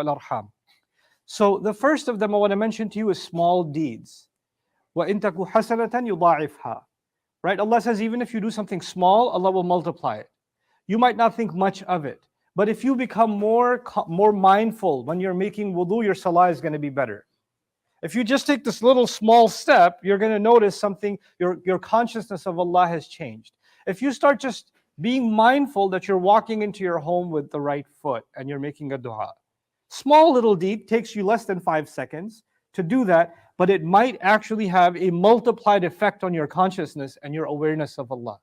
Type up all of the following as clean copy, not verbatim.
والأرحام. So the first of them I want to mention to you is small deeds. وَإِن تَكُ حَسَنَةً يُضَاعِفْهَا. Right? Allah says even if you do something small, Allah will multiply it. You might not think much of it, but if you become more mindful when you're making wudu, your salah is going to be better. If you just take this little small step, you're going to notice something, your consciousness of Allah has changed. If you start just being mindful that you're walking into your home with the right foot and you're making a dua. Small little deed takes you less than 5 seconds to do that, but it might actually have a multiplied effect on your consciousness and your awareness of Allah.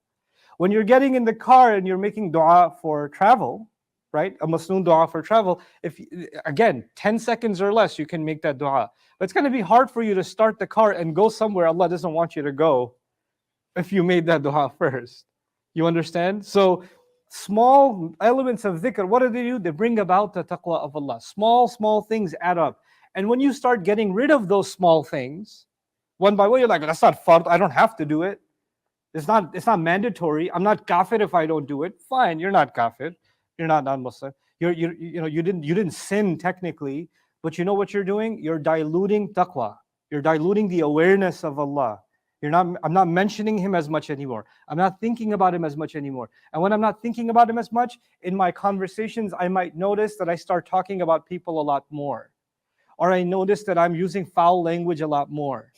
When you're getting in the car and you're making dua for travel, right? A masnoon dua for travel, if again, 10 seconds or less, you can make that dua. But it's going to be hard for you to start the car and go somewhere Allah doesn't want you to go if you made that dua first. You understand? So small elements of dhikr, what do? They bring about the taqwa of Allah. Small things add up. And when you start getting rid of those small things, one by one, you're like, that's not fard, I don't have to do it. It's not mandatory. I'm not kafir if I don't do it. Fine, you're not kafir. You're not non-Muslim. You didn't sin technically, but you know what you're doing? You're diluting taqwa. You're diluting the awareness of Allah. I'm not mentioning Him as much anymore. I'm not thinking about Him as much anymore. And when I'm not thinking about Him as much, in my conversations, I might notice that I start talking about people a lot more. Or I notice that I'm using foul language a lot more.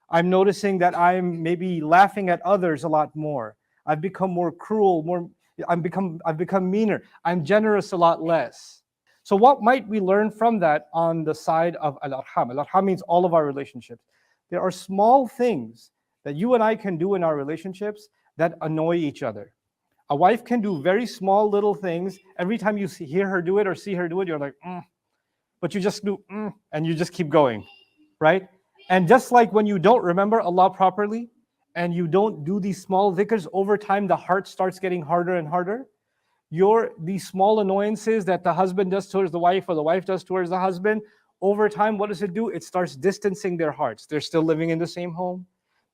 I'm noticing that I'm maybe laughing at others a lot more. I've become more cruel, I've become meaner. I'm generous a lot less. So what might we learn from that on the side of al-arham? Al-arham means all of our relationships. There are small things that you and I can do in our relationships that annoy each other. A wife can do very small little things. Every time you hear her do it or see her do it, you're like, but you just do, and you just keep going, right? And just like when you don't remember Allah properly, and you don't do these small dhikrs, over time the heart starts getting harder and harder. These small annoyances that the husband does towards the wife or the wife does towards the husband, over time, what does it do? It starts distancing their hearts. They're still living in the same home.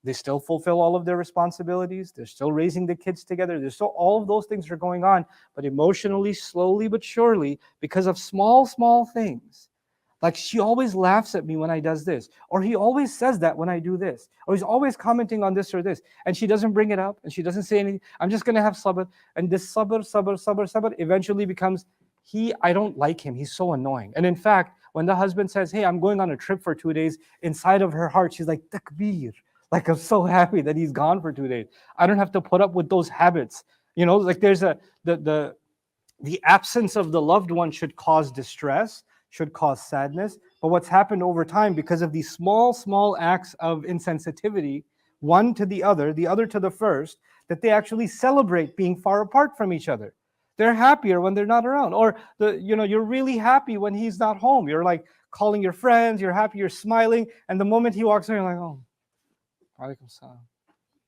They still fulfill all of their responsibilities. They're still raising the kids together. There's still all of those things are going on, but emotionally, slowly but surely, because of small things. Like she always laughs at me when I does this, or he always says that when I do this, or he's always commenting on this or this, and she doesn't bring it up, and she doesn't say anything. I'm just going to have sabr, and this sabr eventually becomes, I don't like him, he's so annoying. And in fact, when the husband says, hey, I'm going on a trip for 2 days, inside of her heart, she's like, takbir. Like, I'm so happy that he's gone for 2 days. I don't have to put up with those habits. Like there's the absence of the loved one should cause distress, should cause sadness. But what's happened over time, because of these small acts of insensitivity, one to the other to the first, that they actually celebrate being far apart from each other. They're happier when they're not around. Or you're really happy when he's not home. You're like calling your friends, you're happy, you're smiling, and the moment he walks in, you're like, oh, alaikum salam.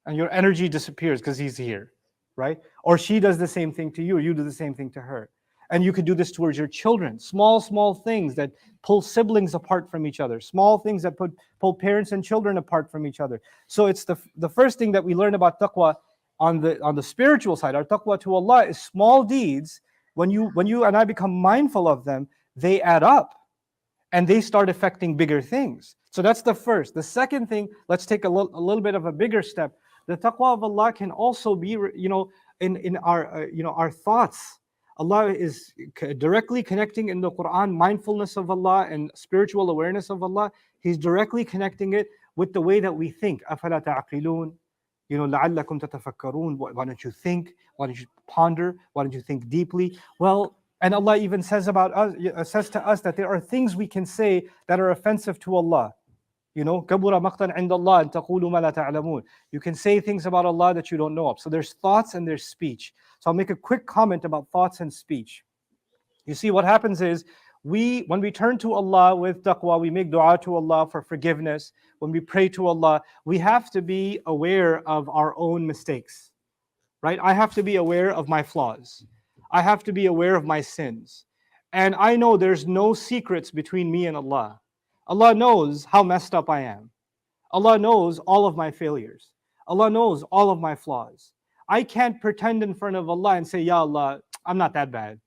And your energy disappears because he's here, right? Or she does the same thing to you, or you do the same thing to her. And you could do this towards your children. Small things that pull siblings apart from each other. Small things that pull parents and children apart from each other. So it's the first thing that we learn about taqwa on the spiritual side. Our taqwa to Allah is small deeds. When you and I become mindful of them, they add up. And they start affecting bigger things. So that's the first. The second thing, let's take a little bit of a bigger step. The taqwa of Allah can also be, in our thoughts. Allah is directly connecting in the Quran mindfulness of Allah and spiritual awareness of Allah. He's directly connecting it with the way that we think. أَفَلَا تَعْقِلُونَ لَعَلَّكُمْ تَتَفَكَّرُونَ. Why don't you think? Why don't you ponder? Why don't you think deeply? Well, and Allah even says to us that there are things we can say that are offensive to Allah. كَبُرَ مَقْتًا عِنْدَ اللَّهِ أَن تَقُولُوا مَا لَا تَعْلَمُونَ. You can say things about Allah that you don't know of. So there's thoughts and there's speech. So I'll make a quick comment about thoughts and speech. You see, what happens is, when we turn to Allah with taqwa, we make dua to Allah for forgiveness. When we pray to Allah, we have to be aware of our own mistakes, right? I have to be aware of my flaws. I have to be aware of my sins. And I know there's no secrets between me and Allah. Allah knows how messed up I am. Allah knows all of my failures. Allah knows all of my flaws. I can't pretend in front of Allah and say, Ya Allah, I'm not that bad.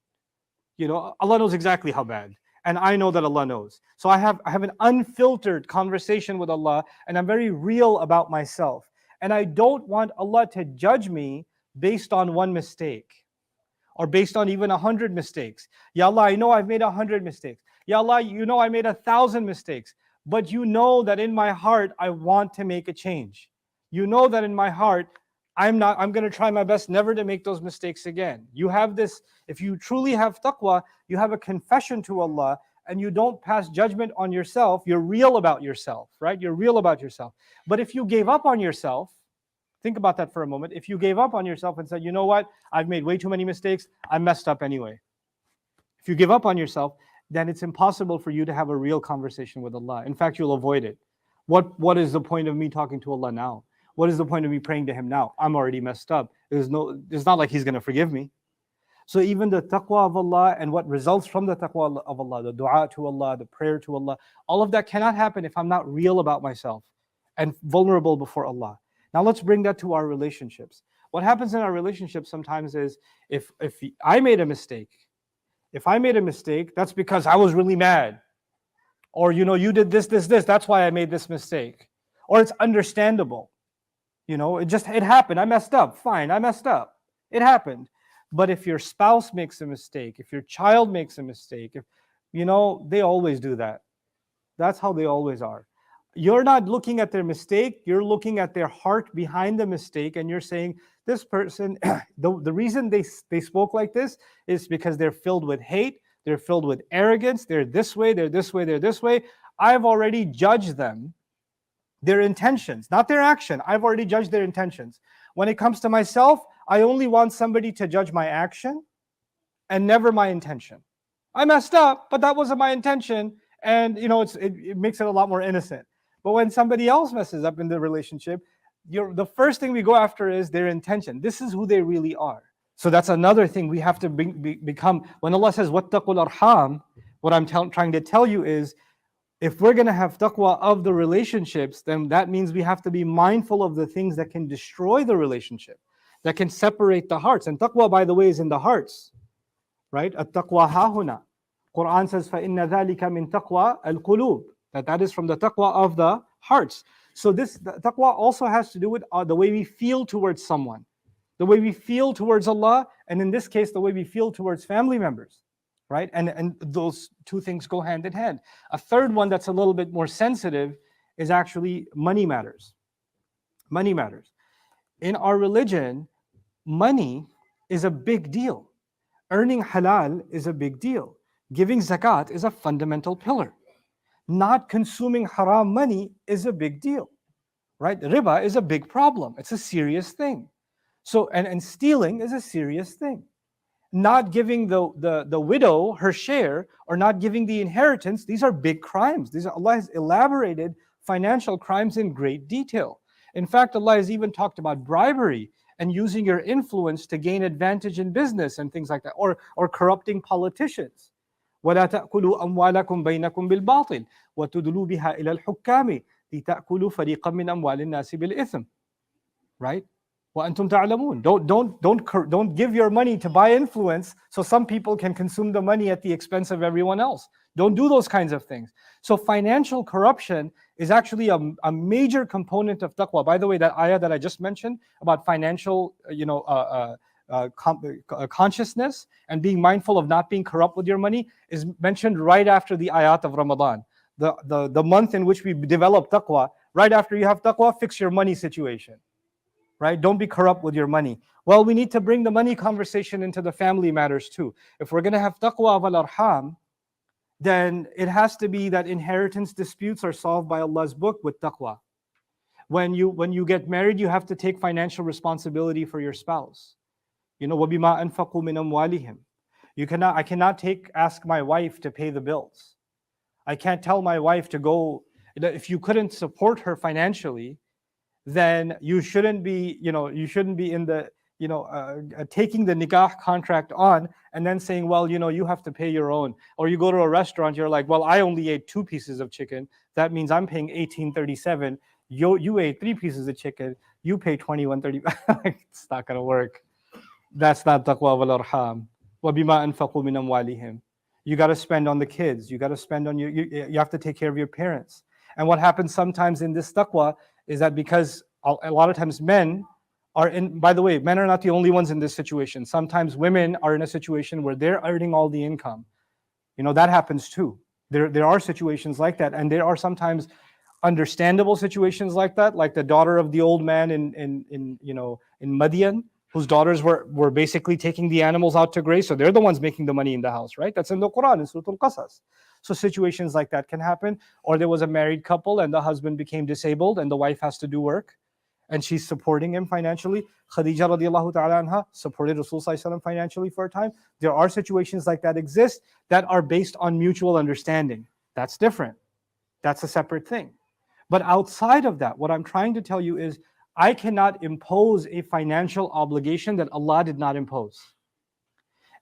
Allah knows exactly how bad. and I know that Allah knows. So I have an unfiltered conversation with Allah, and I'm very real about myself. And I don't want Allah to judge me based on one mistake, or based on even 100 mistakes. Ya Allah, I know I've made 100 mistakes. Ya Allah, you know I made 1,000 mistakes. But you know that in my heart, I want to make a change. You know that in my heart, I'm going to try my best never to make those mistakes again. You have this, if you truly have taqwa, you have a confession to Allah, and you don't pass judgment on yourself. You're real about yourself, right? You're real about yourself. But if you gave up on yourself, think about that for a moment. If you gave up on yourself and said, you know what, I've made way too many mistakes, I messed up anyway. If you give up on yourself, then it's impossible for you to have a real conversation with Allah. In fact, you'll avoid it. What is the point of me talking to Allah now? What is the point of me praying to Him now? I'm already messed up. It's not like He's going to forgive me. So even the taqwa of Allah and what results from the taqwa of Allah, the dua to Allah, the prayer to Allah, all of that cannot happen if I'm not real about myself and vulnerable before Allah. Now let's bring that to our relationships. What happens in our relationships sometimes is if I made a mistake, that's because I was really mad. Or, you did this, that's why I made this mistake. Or it's understandable. It happened. I messed up. Fine, I messed up. It happened. But if your spouse makes a mistake, if your child makes a mistake, they always do that. That's how they always are. You're not looking at their mistake, you're looking at their heart behind the mistake, and you're saying, this person, the reason they spoke like this is because they're filled with hate, they're filled with arrogance, they're this way, they're this way, they're this way. I've already judged them, their intentions, not their action. I've already judged their intentions. When it comes to myself, I only want somebody to judge my action and never my intention. I messed up, but that wasn't my intention, and it makes it a lot more innocent. But when somebody else messes up in the relationship, the first thing we go after is their intention. This is who they really are. So that's another thing we have to become. When Allah says, وَاتَّقُوا الْأَرْحَامِ, what I'm trying to tell you is, if we're going to have taqwa of the relationships, then that means we have to be mindful of the things that can destroy the relationship, that can separate the hearts. And taqwa, by the way, is in the hearts, right? At-taqwa hahuna. Quran says, فَإِنَّ ذَلِكَ مِن تَقْوَى الْقُلُوبِ, that is from the taqwa of the hearts. So the taqwa also has to do with the way we feel towards someone, the way we feel towards Allah, and in this case, the way we feel towards family members, right? And those two things go hand in hand. A third one that's a little bit more sensitive is actually money matters. Money matters. In our religion, money is a big deal. Earning halal is a big deal. Giving zakat is a fundamental pillar. Not consuming haram money is a big deal, right? Riba is a big problem. It's a serious thing. So, and stealing is a serious thing. Not giving the widow her share, or not giving the inheritance, these are big crimes. Allah has elaborated financial crimes in great detail. In fact, Allah has even talked about bribery and using your influence to gain advantage in business and things like that, or corrupting politicians. وَلَا تَأْكُلُوا أَمْوَالَكُمْ بَيْنَكُمْ بِالْبَاطِلِ وَتُدْلُوا بِهَا إِلَى الْحُكَّامِ لِتَأْكُلُوا فَرِيقًا مِنْ أَمْوَالِ النَّاسِ بِالْإِثْمِ. Right? وَأَنْتُمْ تَعْلَمُونَ. Don't give your money to buy influence so some people can consume the money at the expense of everyone else. Don't do those kinds of things. So financial corruption is actually a major component of taqwa. By the way, that ayah that I just mentioned about financial, consciousness and being mindful of not being corrupt with your money is mentioned right after the ayat of Ramadan. The month in which we develop taqwa. Right after you have taqwa, fix your money situation. Right? Don't be corrupt with your money. Well, we need to bring the money conversation into the family matters too. If we're going to have taqwa of al-arham, then it has to be that inheritance disputes are solved by Allah's book with taqwa. When you get married, you have to take financial responsibility for your spouse. وَبِمَا أَنفَقُوا مِنْ أَمْوَالِهِمْ. I cannot ask my wife to pay the bills. I can't tell my wife to go. If you couldn't support her financially, then you shouldn't be in the, taking the nikah contract on and then saying, well, you have to pay your own. Or you go to a restaurant, you're like, well, I only ate 2 pieces of chicken. That means I'm paying $18.37. You ate 3 pieces of chicken. You pay $21.30. It's not going to work. That's not taqwa wal arham. وَبِمَا أَنفَقُوا مِنْ أَمْوَالِهِمْ. You got to spend on the kids. You got to spend on you have to take care of your parents. And what happens sometimes in this taqwa is that because a lot of times men are in, by the way, men are not the only ones in this situation. Sometimes women are in a situation where they're earning all the income. You know, that happens too. There are situations like that. And there are sometimes understandable situations like that, like the daughter of the old man in Madian, whose daughters were basically taking the animals out to graze, so they're the ones making the money in the house, right? That's in the Quran, in Surah Al-Qasas. So situations like that can happen. Or there was a married couple and the husband became disabled and the wife has to do work and she's supporting him financially. Khadija radiallahu ta'ala anha supported Rasul sallallahu alaihi wasallam financially for a time. There are situations like that exist that are based on mutual understanding. That's different. That's a separate thing. But outside of that, what I'm trying to tell you is I cannot impose a financial obligation that Allah did not impose.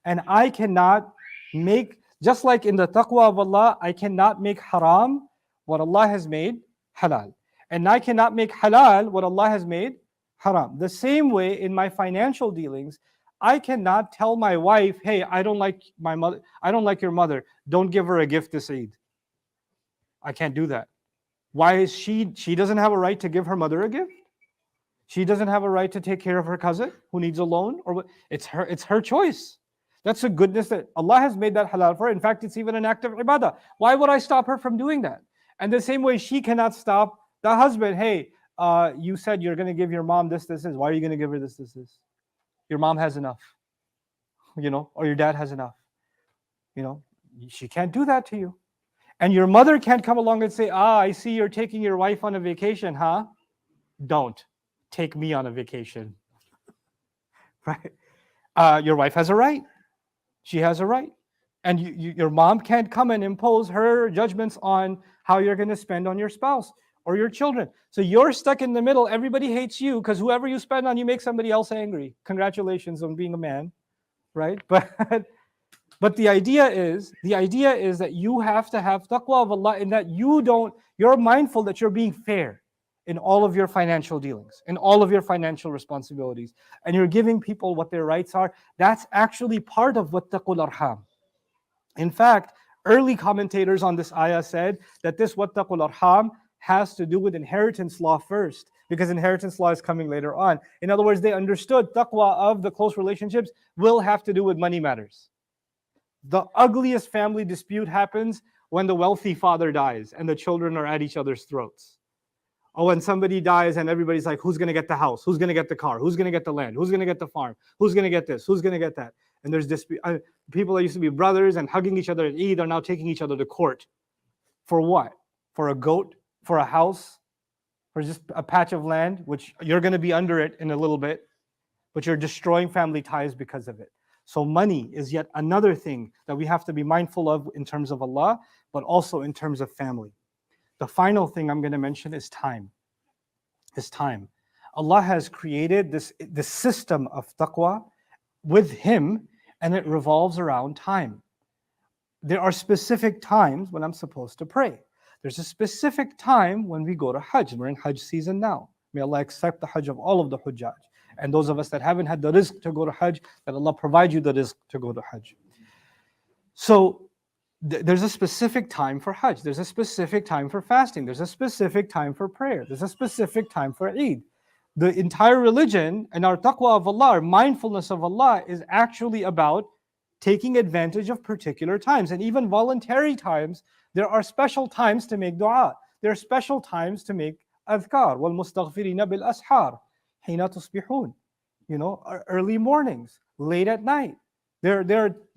And I cannot make, just like in the taqwa of Allah, I cannot make haram what Allah has made halal. And I cannot make halal what Allah has made haram. The same way in my financial dealings, I cannot tell my wife, hey, I don't like my mother, I don't like your mother, don't give her a gift this Eid. I can't do that. Why is she doesn't have a right to give her mother a gift? She doesn't have a right to take care of her cousin who needs a loan, or it's her choice. That's a goodness that Allah has made that halal for her. In fact, it's even an act of ibadah. Why would I stop her from doing that? And the same way she cannot stop the husband, hey, you said you're going to give your mom this. Why are you going to give her this? Your mom has enough, or your dad has enough. She can't do that to you. And your mother can't come along and say, I see you're taking your wife on a vacation, huh? Don't. Take me on a vacation. Right? Your wife has a right. She has a right. And your mom can't come and impose her judgments on how you're going to spend on your spouse or your children. So you're stuck in the middle. Everybody hates you because whoever you spend on, you make somebody else angry. Congratulations on being a man, right? But the idea is that you have to have taqwa of Allah, in that you're mindful that you're being fair in all of your financial dealings, in all of your financial responsibilities, and you're giving people what their rights are. That's actually part of wattaqul arham. In fact, early commentators on this ayah said that this wattaqul arham has to do with inheritance law first, because inheritance law is coming later on. In other words, they understood taqwa of the close relationships will have to do with money matters. The ugliest family dispute happens when the wealthy father dies and the children are at each other's throats. Or when somebody dies and everybody's like, who's going to get the house? Who's going to get the car? Who's going to get the land? Who's going to get the farm? Who's going to get this? Who's going to get that? And there's dispute. People that used to be brothers and hugging each other at Eid are now taking each other to court. For what? For a goat? For a house? For just a patch of land, which you're going to be under it in a little bit, but you're destroying family ties because of it. So money is yet another thing that we have to be mindful of in terms of Allah, but also in terms of family. The final thing I'm going to mention is time. Is time. Allah has created this system of taqwa with Him, and it revolves around time. There are specific times when I'm supposed to pray. There's a specific time when we go to Hajj. We're in Hajj season now. May Allah accept the Hajj of all of the Hujjaj. And those of us that haven't had the rizq to go to Hajj, that Allah provide you the rizq to go to Hajj. So there's a specific time for Hajj. There's a specific time for fasting. There's a specific time for prayer. There's a specific time for Eid. The entire religion and our taqwa of Allah, our mindfulness of Allah, is actually about taking advantage of particular times. And even voluntary times, there are special times to make dua. There are special times to make adhkar. وَالْمُسْتَغْفِرِينَ بِالْأَسْحَارِ حِينَ تُصْبِحُونَ. Early mornings, late at night. There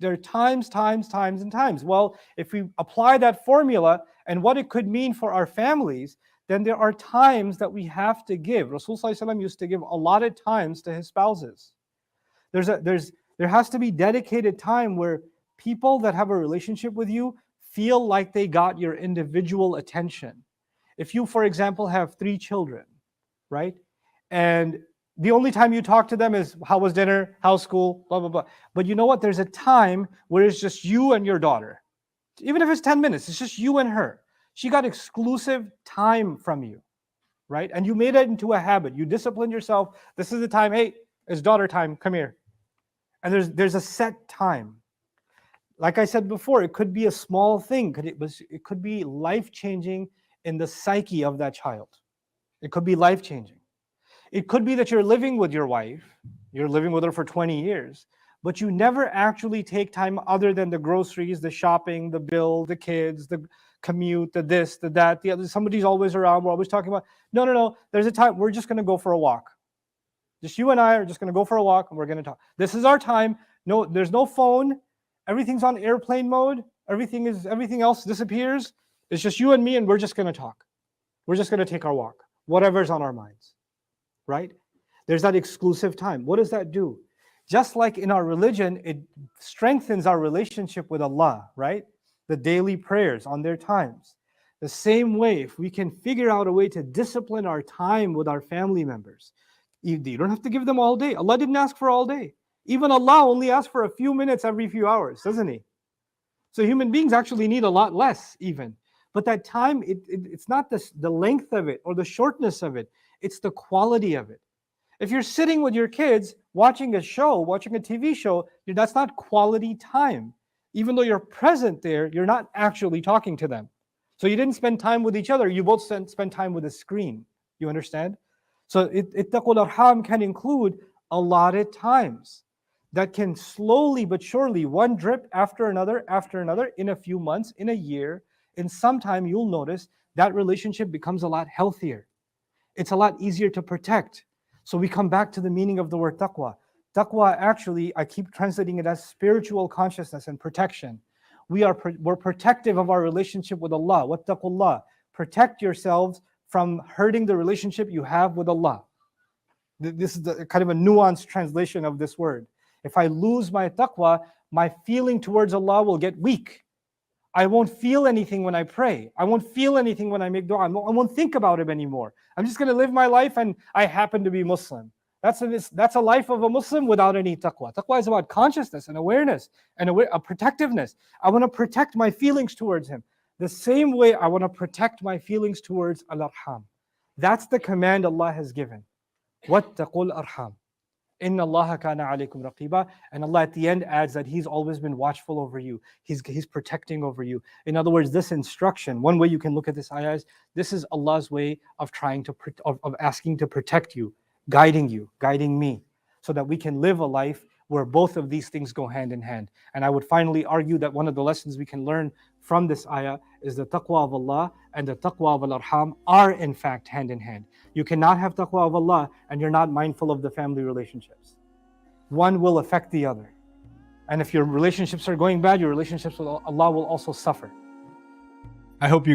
are times, and times. Well, if we apply that formula and what it could mean for our families, then there are times that we have to give. Rasul sallallahu alaihi wasallam used to give allotted times to his spouses. There has to be dedicated time where people that have a relationship with you feel like they got your individual attention. If you, for example, have 3 children, right? And the only time you talk to them is, how was dinner, how's school, blah, blah, blah. But you know what? There's a time where it's just you and your daughter. Even if it's 10 minutes, it's just you and her. She got exclusive time from you, right? And you made it into a habit. You disciplined yourself. This is the time, hey, it's daughter time, come here. And there's a set time. Like I said before, it could be a small thing. It could be life-changing in the psyche of that child. It could be life-changing. It could be that you're living with your wife, you're living with her for 20 years, but you never actually take time other than the groceries, the shopping, the bill, the kids, the commute, the this, the that, the other. Somebody's always around, we're always talking about, no, there's a time, we're just gonna go for a walk. Just you and I are just gonna go for a walk and we're gonna talk. This is our time. No, there's no phone. Everything's on airplane mode. Everything else disappears. It's just you and me, and we're just going to talk. We're just going to take our walk. Whatever's on our minds, right? There's that exclusive time. What does that do? Just like in our religion, it strengthens our relationship with Allah, right? The daily prayers on their times. The same way, if we can figure out a way to discipline our time with our family members, you don't have to give them all day. Allah didn't ask for all day. Even Allah only asks for a few minutes every few hours, doesn't He? So human beings actually need a lot less even. But that time, it's not the length of it or the shortness of it. It's the quality of it. If you're sitting with your kids watching a show, watching a TV show, that's not quality time. Even though you're present there, you're not actually talking to them. So you didn't spend time with each other. You both spend time with a screen. You understand? So ittaqul arham can include allotted times that can slowly but surely, one drip after another, in a few months, in a year, in some time, you'll notice that relationship becomes a lot healthier. It's a lot easier to protect. So we come back to the meaning of the word taqwa. Taqwa, actually, I keep translating it as spiritual consciousness and protection. We're protective of our relationship with Allah. Wattaqullah. Protect yourselves from hurting the relationship you have with Allah. This is kind of a nuanced translation of this word. If I lose my taqwa, my feeling towards Allah will get weak. I won't feel anything when I pray. I won't feel anything when I make dua. I won't think about it anymore. I'm just going to live my life and I happen to be Muslim. That's a life of a Muslim without any taqwa. Taqwa is about consciousness and awareness and a protectiveness. I want to protect my feelings towards Him. The same way I want to protect my feelings towards al-arham. That's the command Allah has given. وَاتَّقُوا الْأَرْحَامِ إِنَّ اللَّهَ كَانَ عَلَيْكُمْ رَقِيبًا. And Allah at the end adds that He's always been watchful over you. He's protecting over you. In other words, this instruction, one way you can look at this ayah is, this is Allah's way of asking to protect you, guiding me, so that we can live a life where both of these things go hand in hand. And I would finally argue that one of the lessons we can learn from this ayah is the taqwa of Allah and the taqwa of al-arham are in fact hand in hand. You cannot have taqwa of Allah and you're not mindful of the family relationships. One will affect the other. And if your relationships are going bad, your relationships with Allah will also suffer. I hope you